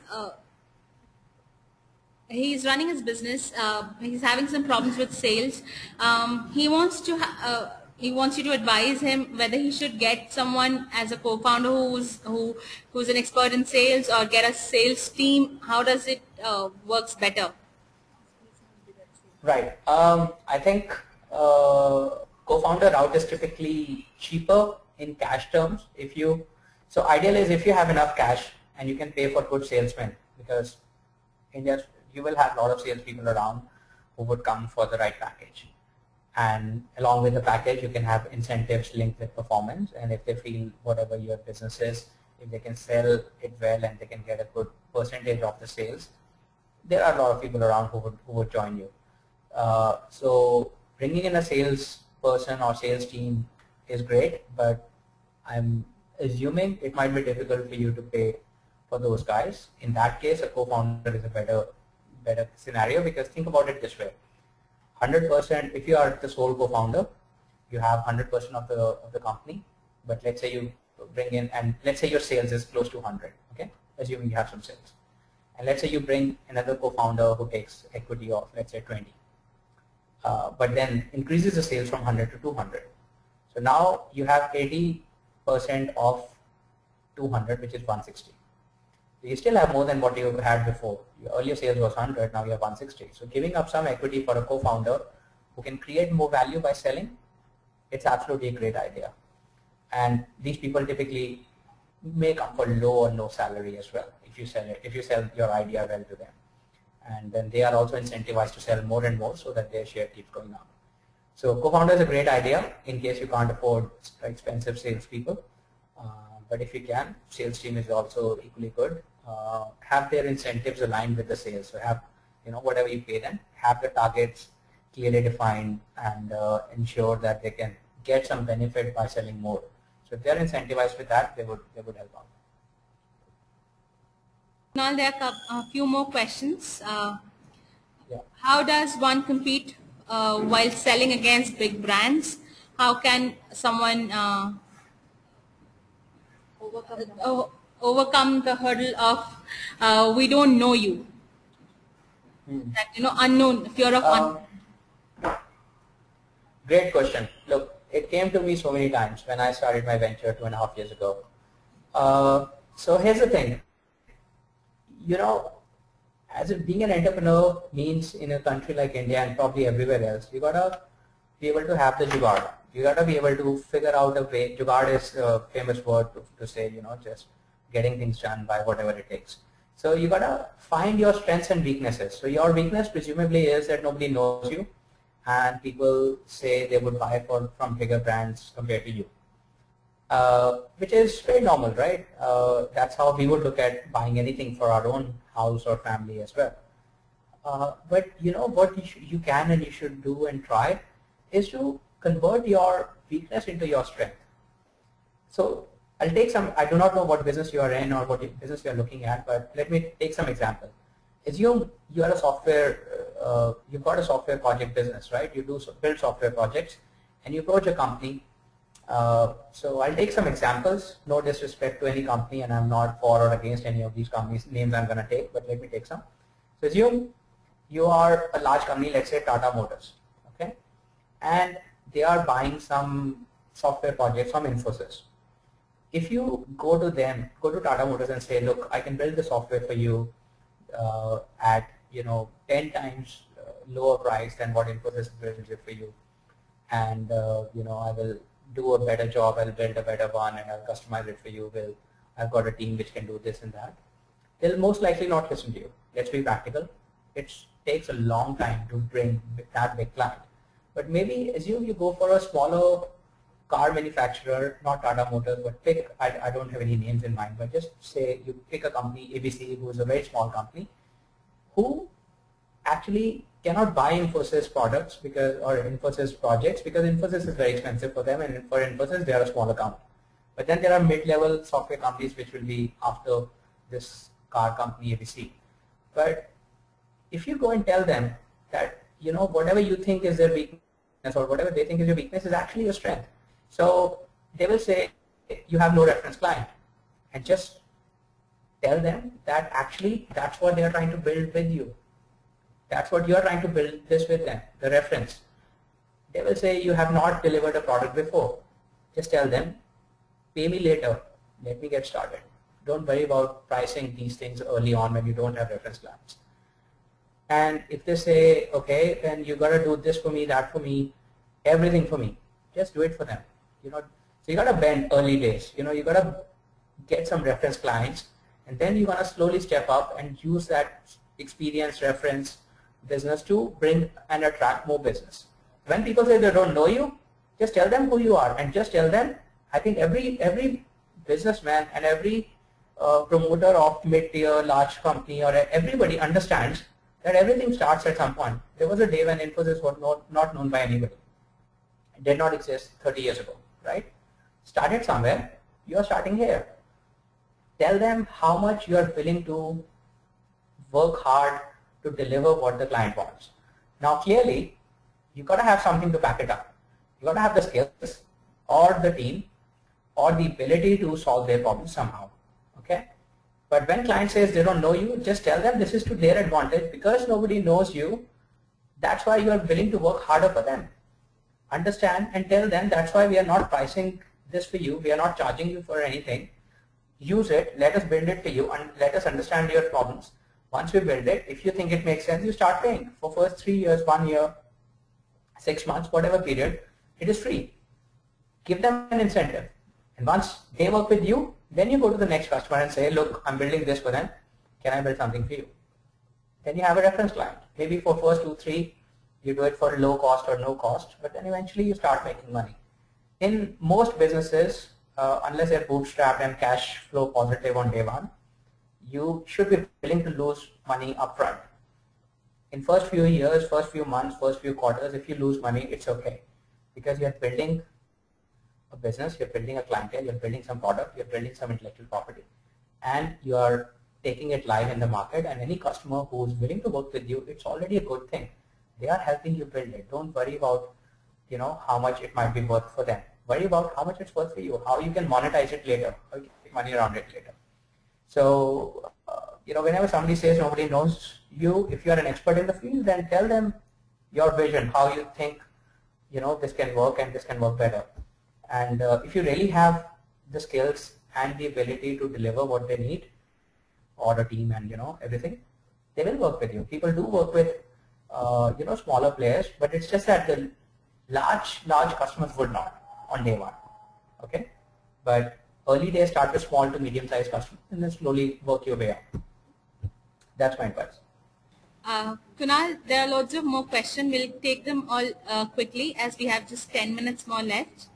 running his business. He's having some problems with sales. He wants you to advise him whether he should get someone as a co-founder who's an expert in sales, or get a sales team. How does it works better? Right. I think co-founder route is typically cheaper in cash terms. So ideal is if you have enough cash and you can pay for good salesmen, because you will have a lot of salespeople around who would come for the right package. And along with the package, you can have incentives linked with performance. And if they feel whatever your business is, if they can sell it well and they can get a good percentage of the sales, there are a lot of people around who would join you. So bringing in a sales person or sales team is great, but I'm assuming it might be difficult for you to pay for those guys. In that case, a co-founder is a better scenario, because think about it this way: 100%. If you are the sole co-founder, you have 100% of the company. But let's say you bring in, and let's say your sales is close to 100. Okay, assuming you have some sales, and let's say you bring another co-founder who takes equity of, let's say, 20. But then increases the sales from 100 to 200. So now you have 80% of 200, which is 160. So you still have more than what you had before. Your earlier sales was 100, now you have 160. So giving up some equity for a co-founder who can create more value by selling, it's absolutely a great idea. And these people typically may come for low or no salary as well if you sell it, if you sell your idea well to them. And then they are also incentivized to sell more and more so that their share keeps going up. So co-founder is a great idea in case you can't afford expensive salespeople. But if you can, sales team is also equally good. Have their incentives aligned with the sales. So have, whatever you pay them, have the targets clearly defined, and ensure that they can get some benefit by selling more. So if they're incentivized with that, they would help out. Now there are a few more questions. Yeah. How does one compete while selling against big brands? How can someone overcome the hurdle of we don't know you? That unknown, fear of unknown. Great question. Look, it came to me so many times when I started my venture 2.5 years ago. So here's the thing. As being an entrepreneur means in a country like India and probably everywhere else, you gotta be able to have the jugaad. You gotta be able to figure out a way. Jugaad is a famous word to say, just getting things done by whatever it takes. So you gotta find your strengths and weaknesses. So your weakness presumably is that nobody knows you, and people say they would buy from bigger brands compared to you. Which is very normal, right? That's how we would look at buying anything for our own house or family as well. But what you can and you should do and try is to convert your weakness into your strength. So I'll take some, I do not know what business you are in or what business you are looking at, but let me take some example. Assume you are a software, you've got a software project business, right? You build software projects and you approach a company. So I'll take some examples, no disrespect to any company, and I'm not for or against any of these companies' names I'm going to take, but let me take some. So assume you are a large company, let's say Tata Motors, okay? And they are buying some software projects from Infosys. If you go to Tata Motors and say, look, I can build the software for you at 10 times lower price than what Infosys builds it for you, and I will do a better job, I'll build a better one, and I'll customize it for you. I've got a team which can do this and that. They'll most likely not listen to you. Let's be practical. It takes a long time to bring that big client. But maybe assume you go for a smaller car manufacturer, not Tata Motors, but pick, I don't have any names in mind, but just say you pick a company, ABC, who is a very small company, who actually cannot buy Infosys products or Infosys projects because Infosys is very expensive for them, and for Infosys they are a small account. But then there are mid-level software companies which will be after this car company ABC. But if you go and tell them that whatever you think is their weakness or whatever they think is your weakness is actually your strength. So they will say you have no reference client, and just tell them that actually that's what they are trying to build with you. That's what you are trying to build this with them, the reference. They will say you have not delivered a product before. Just tell them, pay me later, let me get started. Don't worry about pricing these things early on when you don't have reference clients. And if they say, okay, then you got to do this for me, that for me, everything for me, just do it for them. So you got to bend early days. You got to get some reference clients, and then you're going to slowly step up and use that experience reference business to bring and attract more business. When people say they don't know you, just tell them who you are, and just tell them, I think every businessman and every promoter of mid-tier large company or everybody understands that everything starts at some point. There was a day when Infosys was not known by anybody. It did not exist 30 years ago, right? Started somewhere, you are starting here. Tell them how much you are willing to work hard to deliver what the client wants. Now clearly, you got to have something to back it up. You got to have the skills or the team or the ability to solve their problems somehow, okay? But when client says they don't know you, just tell them this is to their advantage because nobody knows you. That's why you are willing to work harder for them. Understand and tell them that's why we are not pricing this for you. We are not charging you for anything. Use it, let us build it for you, and let us understand your problems. Once we build it, if you think it makes sense, you start paying. For first 3 years, 1 year, 6 months, whatever period, it is free. Give them an incentive. And once they work with you, then you go to the next customer and say, look, I'm building this for them. Can I build something for you? Then you have a reference client. Maybe for first 2, 3, you do it for low cost or no cost, but then eventually you start making money. In most businesses, unless they're bootstrapped and cash flow positive on day one, you should be willing to lose money upfront. In first few years, first few months, first few quarters, if you lose money, it's okay, because you're building a business, you're building a clientele, you're building some product, you're building some intellectual property, and you're taking it live in the market. And any customer who's willing to work with you, it's already a good thing. They are helping you build it. Don't worry about, you know, how much it might be worth for them. Worry about how much it's worth for you, how you can monetize it later, how you can make money around it later. So, you know, whenever somebody says nobody knows you, if you are an expert in the field, then tell them your vision, how you think, you know, this can work and this can work better. And if you really have the skills and the ability to deliver what they need, or a team and, you know, everything, they will work with you. People do work with, you know, smaller players, but it's just that the large customers would not on day one. Okay, but early days start with small to medium-sized customers, and then slowly work your way up. That's my advice. Kunal, there are loads of more questions. We'll take them all quickly, as we have just 10 minutes more left.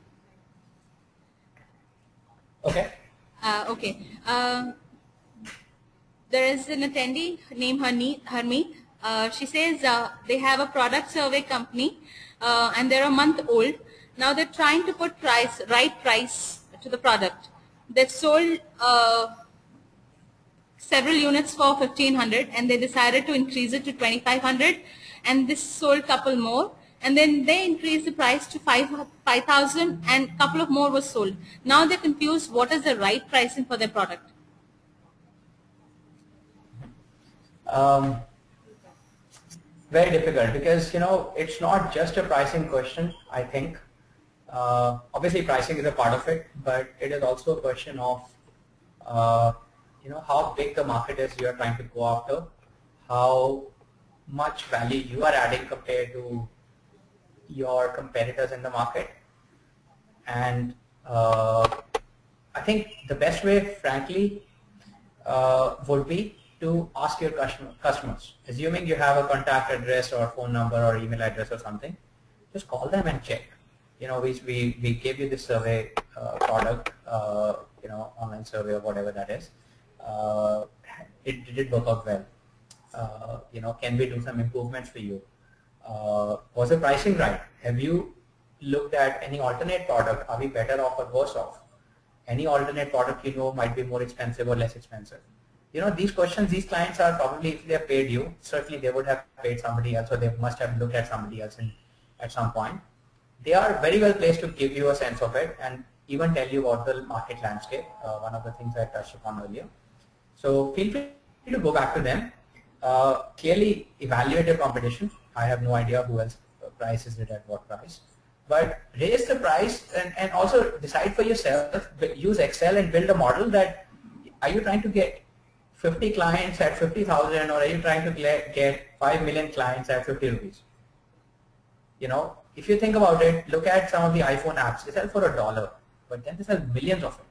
Okay. Okay. There is an attendee named Harmeet. She says they have a product survey company and they're a month old. Now they're trying to put right price to the product. They've sold several units for 1,500 and they decided to increase it to 2,500, and this sold couple more, and then they increased the price to 5,000 and a couple of more was sold. Now they're confused what is the right pricing for their product. Very difficult, because, you know, it's not just a pricing question, I think. Obviously pricing is a part of it, but it is also a question of you know, how big the market is you are trying to go after, how much value you are adding compared to your competitors in the market. And I think the best way, frankly, would be to ask your customers. Assuming you have a contact address or phone number or email address or something, just call them and check. You know, we gave you this survey product, you know, online survey or whatever that is. Did it work out well? You know, can we do some improvements for you? Was the pricing right? Have you looked at any alternate product? Are we better off or worse off? Any alternate product, you know, might be more expensive or less expensive. You know, these questions, these clients are probably, if they have paid you, certainly they would have paid somebody else, or they must have looked at somebody else at some point. They are very well placed to give you a sense of it and even tell you about the market landscape, one of the things I touched upon earlier. So feel free to go back to them. Clearly evaluate your competition. I have no idea who else prices it at what price. But raise the price and also decide for yourself, use Excel and build a model that, are you trying to get 50 clients at 50,000, or are you trying to get 5 million clients at 50 rupees? You know, if you think about it, look at some of the iPhone apps. They sell for $1, but then they sell millions of it.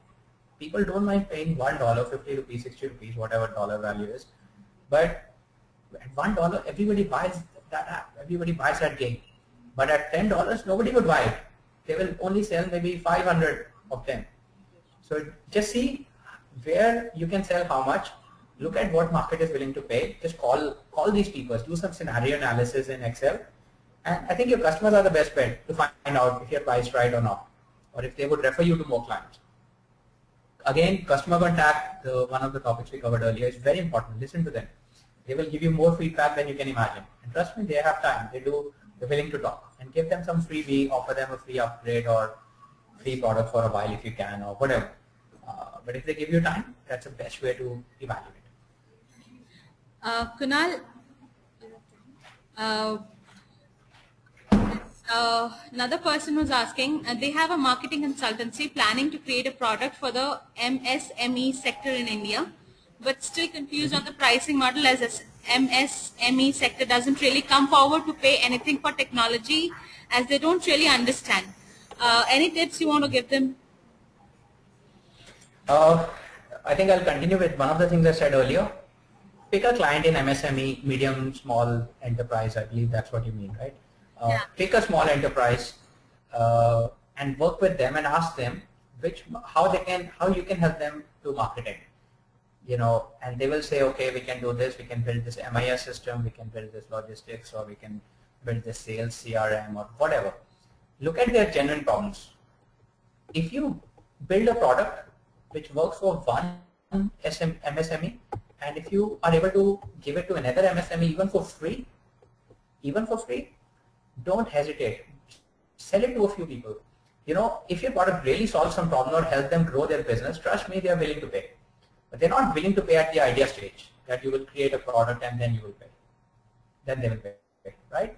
People don't mind paying $1, 50 rupees, 60 rupees, whatever dollar value is. But at $1, everybody buys that app. Everybody buys that game. But at $10, nobody would buy it. They will only sell maybe 500 of them. So just see where you can sell how much. Look at what market is willing to pay. Just call these people. Do some scenario analysis in Excel. And I think your customers are the best bet to find out if you're priced right or not, or if they would refer you to more clients. Again, customer contact, one of the topics we covered earlier, is very important. Listen to them. They will give you more feedback than you can imagine. And trust me, they have time. They're willing to talk. And give them some freebie, offer them a free upgrade or free product for a while if you can, or whatever. But if they give you time, that's the best way to evaluate. Kunal, another person was asking, they have a marketing consultancy planning to create a product for the MSME sector in India, but still confused on the pricing model, as this MSME sector doesn't really come forward to pay anything for technology, as they don't really understand. Any tips you want to give them? I think I'll continue with one of the things I said earlier. Pick a client in MSME, medium, small enterprise. I believe that's what you mean, right? Yeah. Pick a small enterprise and work with them and ask them how you can help them do marketing. And they will say, okay, we can do this. We can build this MIS system. We can build this logistics, or we can build this sales CRM or whatever. Look at their genuine problems. If you build a product which works for one MSME, and if you are able to give it to another MSME even for free, don't hesitate. Sell it to a few people. If your product really solves some problem or help them grow their business, trust me, they are willing to pay. But they're not willing to pay at the idea stage, that you will create a product and then you will pay. Then they will pay, right?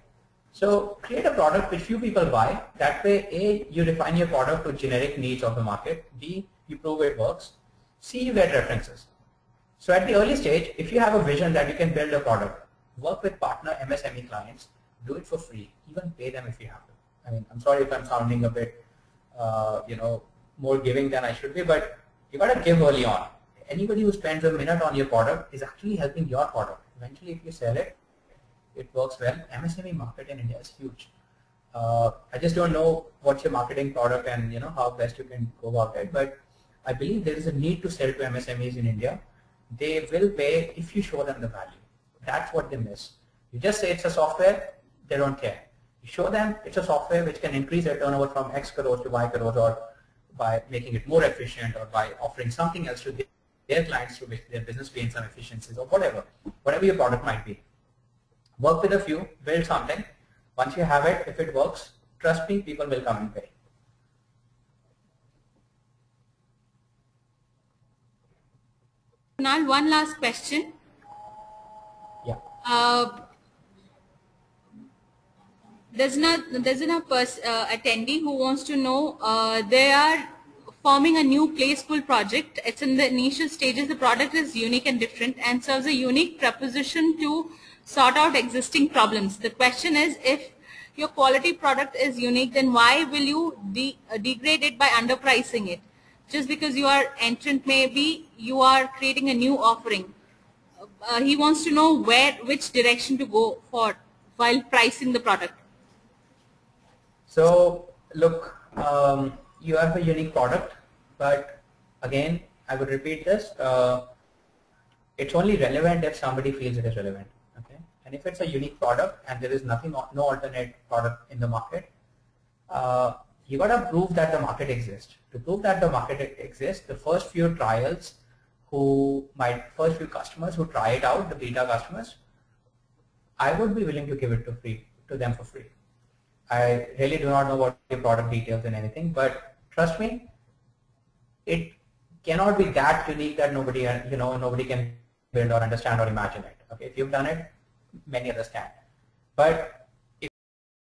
So create a product which few people buy. That way, A, you refine your product to generic needs of the market. B, you prove it works. C, you get references. So at the early stage, if you have a vision that you can build a product, work with partner MSME clients, do it for free, even pay them if you have to. I mean, I'm sorry if I'm sounding a bit, more giving than I should be, but you got to give early on. Anybody who spends a minute on your product is actually helping your product. Eventually, if you sell it, it works well. MSME market in India is huge. I just don't know what's your marketing product and how best you can go about it, but I believe there is a need to sell to MSMEs in India. They will pay if you show them the value. That's what they miss. You just say it's a software, they don't care. You show them it's a software which can increase their turnover from X crores to Y crores, or by making it more efficient, or by offering something else to their clients to make their business gain some efficiencies, or whatever your product might be. Work with a few, build something. Once you have it, if it works, trust me, people will come and pay. Kunal, one last question. Yeah. There's an attendee who wants to know, they are forming a new playful project. It's in the initial stages. The product is unique and different and serves a unique proposition to sort out existing problems. The question is, if your quality product is unique, then why will you degrade it by underpricing it? Just because you are entrant, maybe you are creating a new offering. He wants to know which direction to go for while pricing the product. So look, you have a unique product, but again, I would repeat this. It's only relevant if somebody feels it is relevant. Okay, and if it's a unique product and there is no alternate product in the market, you got to prove that the market exists. To prove that the market exists, the first few customers who try it out, the beta customers, I would be willing to give it to them for free. I really do not know what your product details and anything, but trust me, it cannot be that unique that nobody can build or understand or imagine it. Okay, if you've done it, many others can. But